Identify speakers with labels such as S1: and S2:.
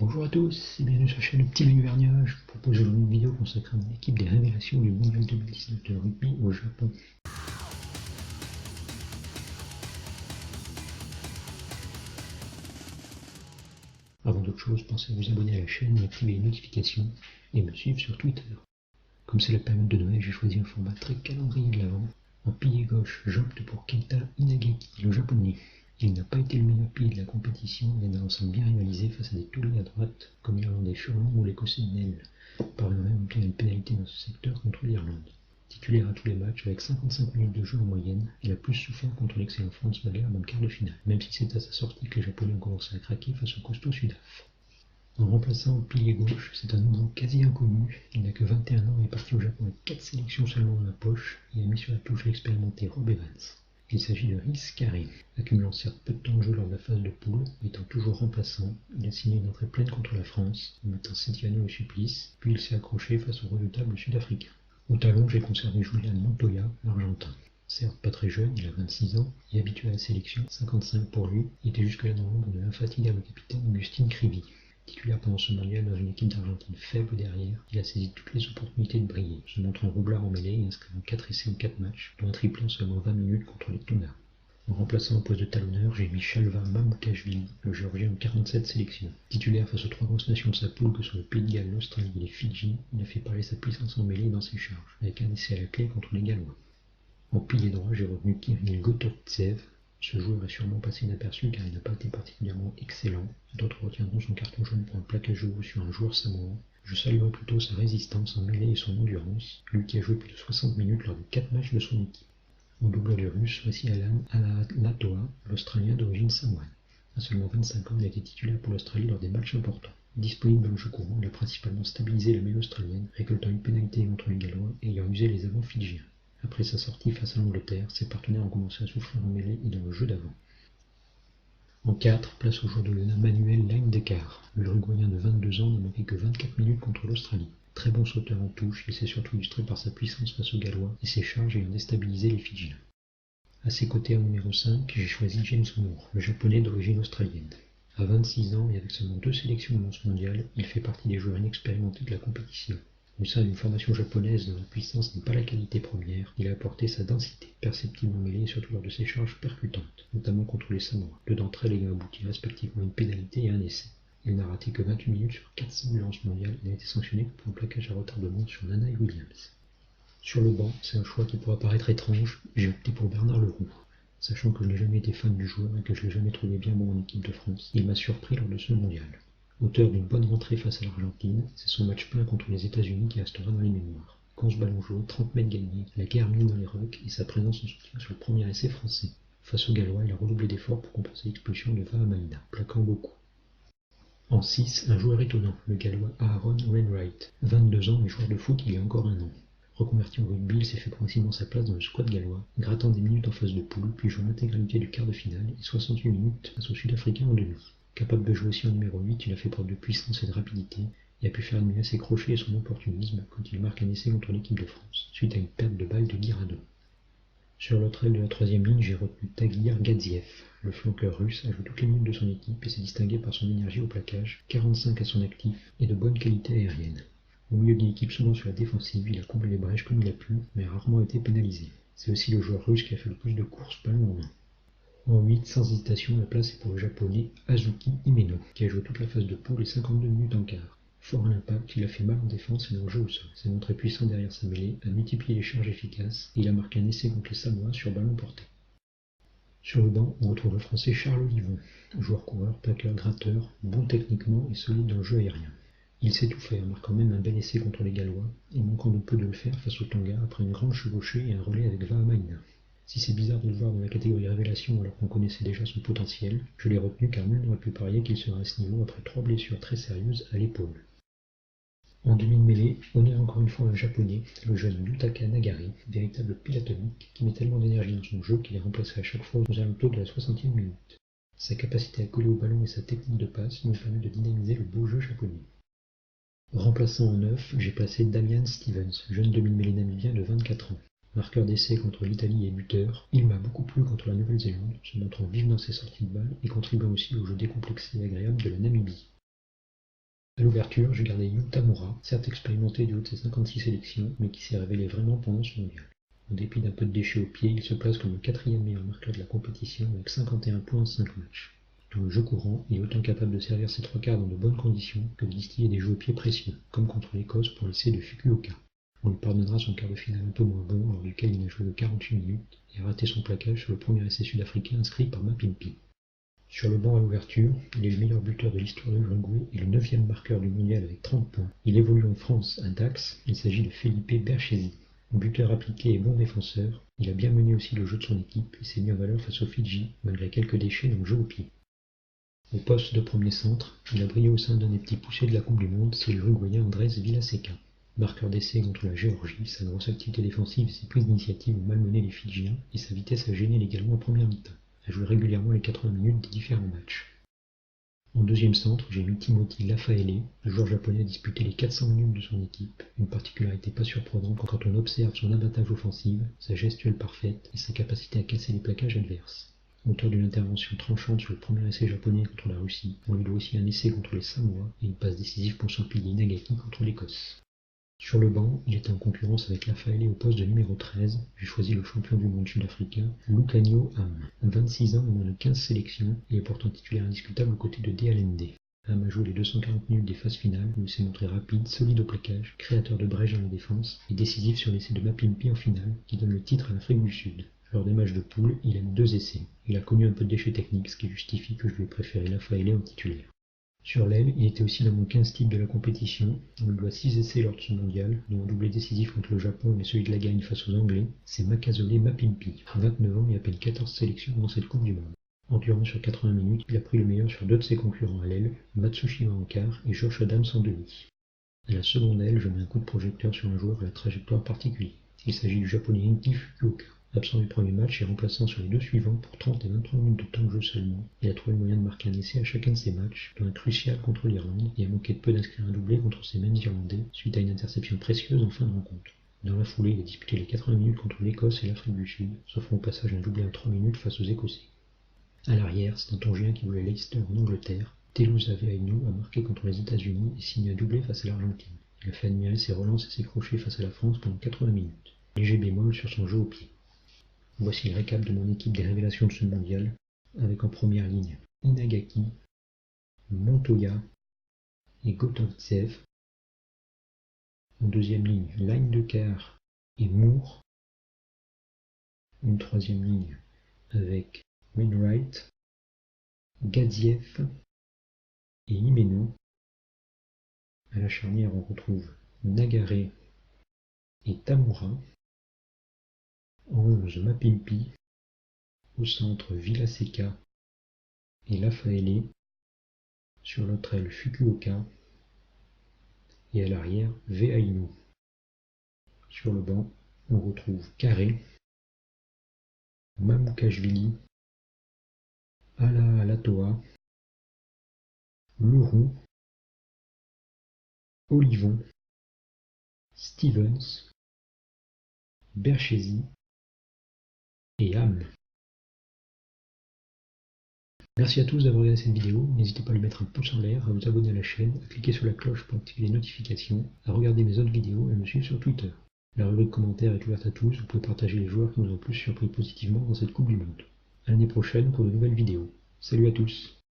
S1: Bonjour à tous et bienvenue sur la chaîne Petit Manu Vergnat. Je vous propose aujourd'hui une vidéo consacrée à l'équipe des révélations du Mondial 2019 de rugby au Japon. Avant toute chose, pensez à vous abonner à la chaîne, activer les notifications et me suivre sur Twitter. Comme c'est la période de Noël, j'ai choisi un format très calendrier de l'avant. En pilier gauche, j'opte pour Keita Inagaki, le japonais. Il n'a pas été le meilleur pilier de la compétition et a ensemble bien rivalisé face à des toulés à droite, comme l'Irlandais Furlong ou l'Écossais Nel, parvenant même à obtenir une pénalité dans ce secteur contre l'Irlande. Titulaire à tous les matchs avec 55 minutes de jeu en moyenne, il a plus souffert contre l'excellent Franz Maglarb en quart de finale, même si c'est à sa sortie que les Japonais ont commencé à craquer face au costaud Sudaf. En remplaçant au pilier gauche, c'est un nouveau quasi inconnu. Il n'a que 21 ans et est parti au Japon avec 4 sélections seulement dans la poche et a mis sur la touche l'expérimenté Rob Evans. Il s'agit de Rhys Carré. Accumulant certes peu de temps de jeu lors de la phase de poule, étant toujours remplaçant, il a signé une entrée pleine contre la France, en mettant Setiano au supplice, puis il s'est accroché face au redoutable Sud-Africain. Au talon, j'ai conservé Julian Montoya, l'Argentin. Certes pas très jeune, il a 26 ans, et habitué à la sélection, 55 pour lui, il était jusque-là dans l'ombre de l'infatigable capitaine Augustin Krivi. Titulaire pendant ce mondial dans une équipe d'Argentine faible derrière, il a saisi toutes les opportunités de briller, se montrant roublard en mêlée et inscrivant 4 essais en 4 matchs, dont un triplé en seulement 20 minutes contre les Tonga. En remplaçant au poste de talonneur, j'ai mis Shalva Mamukashvili, le géorgien de 47 sélections. Titulaire face aux 3 grosses nations de sa poule que sont le Pays de Galles, l'Australie et les Fidji, il a fait parler sa puissance en mêlée et dans ses charges, avec un essai à la clé contre les Gallois. En pilier droit, j'ai retenu Kirill Gotovtsev. Ce joueur est sûrement passé inaperçu car il n'a pas été particulièrement excellent. D'autres retiendront son carton jaune pour un plaquage haut sur un joueur samoan. Je saluerai plutôt sa résistance en mêlée et son endurance, lui qui a joué plus de 60 minutes lors des 4 matchs de son équipe. En doubleur de russe, voici Alan Alatoa, l'Australien d'origine samoane. À seulement 25 ans, il a été titulaire pour l'Australie lors des matchs importants. Disponible dans le jeu courant, il a principalement stabilisé la mêlée australienne, récoltant une pénalité contre les Gallois et ayant usé les avants fidjiens. Après sa sortie face à l'Angleterre, ses partenaires ont commencé à souffrir en mêlée et dans le jeu d'avant. En 4, place au joueur de l'ONA Manuel Laindekar. L'Uruguayen de 22 ans n'a manqué que 24 minutes contre l'Australie. Très bon sauteur en touche, il s'est surtout illustré par sa puissance face aux Gallois et ses charges ayant déstabilisé les Fidjiens. À ses côtés en numéro 5, j'ai choisi James Moore, le japonais d'origine australienne. À 26 ans et avec seulement 2 sélections dans ce mondial, il fait partie des joueurs inexpérimentés de la compétition. Au sein d'une formation japonaise dont la puissance n'est pas la qualité première, il a apporté sa densité, perceptible en mêlée surtout lors de ses charges percutantes, notamment contre les Samoa, 2 d'entre elles ayant abouti respectivement à une pénalité et un essai. Il n'a raté que 28 minutes sur 400 lances mondiales et n'a été sanctionné que pour un plaquage à retardement sur Nana et Williams. Sur le banc, c'est un choix qui pourra paraître étrange, j'ai opté pour Bernard Leroux. Sachant que je n'ai jamais été fan du joueur et que je l'ai jamais trouvé bien bon en équipe de France, il m'a surpris lors de ce mondial. Auteur d'une bonne rentrée face à l'Argentine, c'est son match plein contre les États-Unis qui restera dans les mémoires. 11 ballons jaune, 30 mètres gagnés, la guerre mise dans les rucks et sa présence en soutien sur le premier essai français. Face aux Gallois, il a redoublé d'efforts pour compenser l'expulsion de Vahamaina, plaquant beaucoup. En 6, un joueur étonnant, le Gallois Aaron Wainwright. 22 ans et joueur de foot il y a encore un an. Reconverti au rugby, il s'est fait progressivement sa place dans le squad gallois, grattant des minutes en phase de poule, puis jouant l'intégralité du quart de finale et 68 minutes face aux Sud-Africains en demi. Capable de jouer aussi en numéro 8, il a fait preuve de puissance et de rapidité, et a pu faire admirer ses crochets et son opportunisme quand il marque un essai contre l'équipe de France, suite à une perte de balle de Guirado. Sur l'autre aile de la troisième ligne, j'ai retenu Tagir Gadziev. Le flanqueur russe a joué toutes les minutes de son équipe et s'est distingué par son énergie au plaquage, 45 à son actif et de bonne qualité aérienne. Au milieu d'une équipe souvent sur la défensive, il a comblé les brèches comme il a pu, mais a rarement été pénalisé. C'est aussi le joueur russe qui a fait le plus de courses ballon en main. En 8, sans hésitation, la place est pour le japonais Azuki Himeno, qui a joué toute la phase de poule et 52 minutes en quart. Fort à l'impact, il a fait mal en défense et dans le jeu au sol. S'est montré puissant derrière sa mêlée, a multiplié les charges efficaces, et il a marqué un essai contre les Samoa sur ballon porté. Sur le banc, on retrouve le français Charles Olivon, joueur coureur, plaqueur, gratteur, bon techniquement et solide dans le jeu aérien. Il sait tout faire, marquant même un bel essai contre les Gallois, et manquant de peu de le faire face aux Tonga après une grande chevauchée et un relais avec Vahamaina. Si c'est bizarre de le voir dans la catégorie révélation alors qu'on connaissait déjà son potentiel, je l'ai retenu car nul n'aurait pu parier qu'il serait à ce niveau après 3 blessures très sérieuses à l'épaule. En demi de mêlée, honneur encore une fois à un japonais, le jeune Yutaka Nagari, véritable pilote atomique qui met tellement d'énergie dans son jeu qu'il est remplacé à chaque fois aux alentours de la 60e minute. Sa capacité à coller au ballon et sa technique de passe nous permet de dynamiser le beau jeu japonais. Remplaçant en 9, j'ai placé Damian Stevens, jeune demi-mêlée namibien de 24 ans. Marqueur d'essai contre l'Italie et buteur, il m'a beaucoup plu contre la Nouvelle-Zélande, se montrant vif dans ses sorties de balle et contribuant aussi au jeu décomplexé et agréable de la Namibie. À l'ouverture, je gardais Yu Tamura, certes expérimenté du haut de ses 56 sélections, mais qui s'est révélé vraiment pendant ce mondial. En dépit d'un peu de déchets au pied, il se place comme le 4e meilleur marqueur de la compétition avec 51 points en 5 matchs. Dans le jeu courant, il est autant capable de servir ses trois quarts dans de bonnes conditions que de distiller des jeux au pied précieux, comme contre l'Écosse pour l'essai de Fukuoka. On lui pardonnera son quart de finale un peu moins bon, lors duquel il n'a joué que 48 minutes et a raté son plaquage sur le premier essai sud-africain inscrit par Mapimpi. Sur le banc à l'ouverture, il est le meilleur buteur de l'histoire de l'Uruguay et le 9e marqueur du mondial avec 30 points. Il évolue en France à Dax, il s'agit de Felipe Berchesi. Buteur appliqué et bon défenseur, il a bien mené aussi le jeu de son équipe et s'est mis en valeur face aux Fidji, malgré quelques déchets dans le jeu au pied. Au poste de premier centre, il a brillé au sein d'un des petits poussés de la Coupe du Monde, c'est l'Uruguayen Andrés Villaseca. Marqueur d'essai contre la Géorgie, sa grosse activité défensive et ses prises d'initiative ont malmené les Fidjiens et sa vitesse a gêné légalement en première mi-temps. A joué régulièrement les 80 minutes des différents matchs. En deuxième centre, j'ai mis Timothy Lafaele. Le joueur japonais a disputé les 400 minutes de son équipe, une particularité pas surprenante quand on observe son abattage offensif, sa gestuelle parfaite et sa capacité à casser les plaquages adverses. Auteur d'une intervention tranchante sur le premier essai japonais contre la Russie, on lui doit aussi un essai contre les Samoa et une passe décisive pour son pilier Nagaki contre l'Écosse. Sur le banc, il était en concurrence avec Lafaele au poste de numéro 13. J'ai choisi le champion du monde sud-africain, Lucanio Am. 26 ans et moins de 15 sélections, il est pourtant titulaire indiscutable aux côtés de Dealende. Am a joué les 240 minutes des phases finales, où il s'est montré rapide, solide au plaquage, créateur de brèches dans la défense, et décisif sur l'essai de Mapimpi en finale, qui donne le titre à l'Afrique du Sud. Lors des matchs de poule, il a eu 2 essais. Il a connu un peu de déchets techniques, ce qui justifie que je lui ai préféré Lafaele en titulaire. Sur l'aile, il était aussi dans mon 15 type de la compétition. On lui doit 6 essais lors de ce mondial, dont un doublé décisif contre le Japon et celui de la gagne face aux Anglais. C'est Makazole Mapimpi, 29 ans et à peine 14 sélections dans cette Coupe du Monde. Endurant sur 80 minutes, il a pris le meilleur sur 2 de ses concurrents à l'aile, Matsushima en quart et Josh Adams en demi. À la seconde aile, je mets un coup de projecteur sur un joueur à la trajectoire particulière. Il s'agit du japonais Inki Fukuoka. Absent du premier match et remplaçant sur les 2 suivants pour 30 et 23 minutes de temps de jeu seulement, il a trouvé le moyen de marquer un essai à chacun de ses matchs, dont un crucial contre l'Irlande, et a manqué de peu d'inscrire un doublé contre ces mêmes Irlandais, suite à une interception précieuse en fin de rencontre. Dans la foulée, il a disputé les 80 minutes contre l'Écosse et l'Afrique du Sud, s'offrant au passage un doublé en 3 minutes face aux Écossais. À l'arrière, c'est un Tongien qui voulait Leicester en Angleterre. Telus Aveainu a marqué contre les États-Unis et signé un doublé face à l'Argentine. Il a fait admirer ses relances et ses crochets face à la France pendant 80 minutes. Léger bémol sur son jeu au pied. Voici le récap de mon équipe des révélations de ce mondial, avec en première ligne Inagaki, Montoya et Gotovtsev. En deuxième ligne, Line de quart et Moore. Une troisième ligne avec Wainwright, Gadziev et Himeno. À la charnière, on retrouve Nagare et Tamura. En 11, Mapimpi. Au centre, Villaseca et Lafaele. Sur l'autre aile, Fukuoka. Et à l'arrière, Veainu. Sur le banc, on retrouve Carré, Mamukashvili, Ala Alatoa, Lourou, Olivon, Stevens, Berchesi et Ham. Merci à tous d'avoir regardé cette vidéo, n'hésitez pas à lui mettre un pouce en l'air, à vous abonner à la chaîne, à cliquer sur la cloche pour activer les notifications, à regarder mes autres vidéos et à me suivre sur Twitter. La rubrique commentaires est ouverte à tous, vous pouvez partager les joueurs qui nous ont le plus surpris positivement dans cette Coupe du Monde. À l'année prochaine pour de nouvelles vidéos. Salut à tous!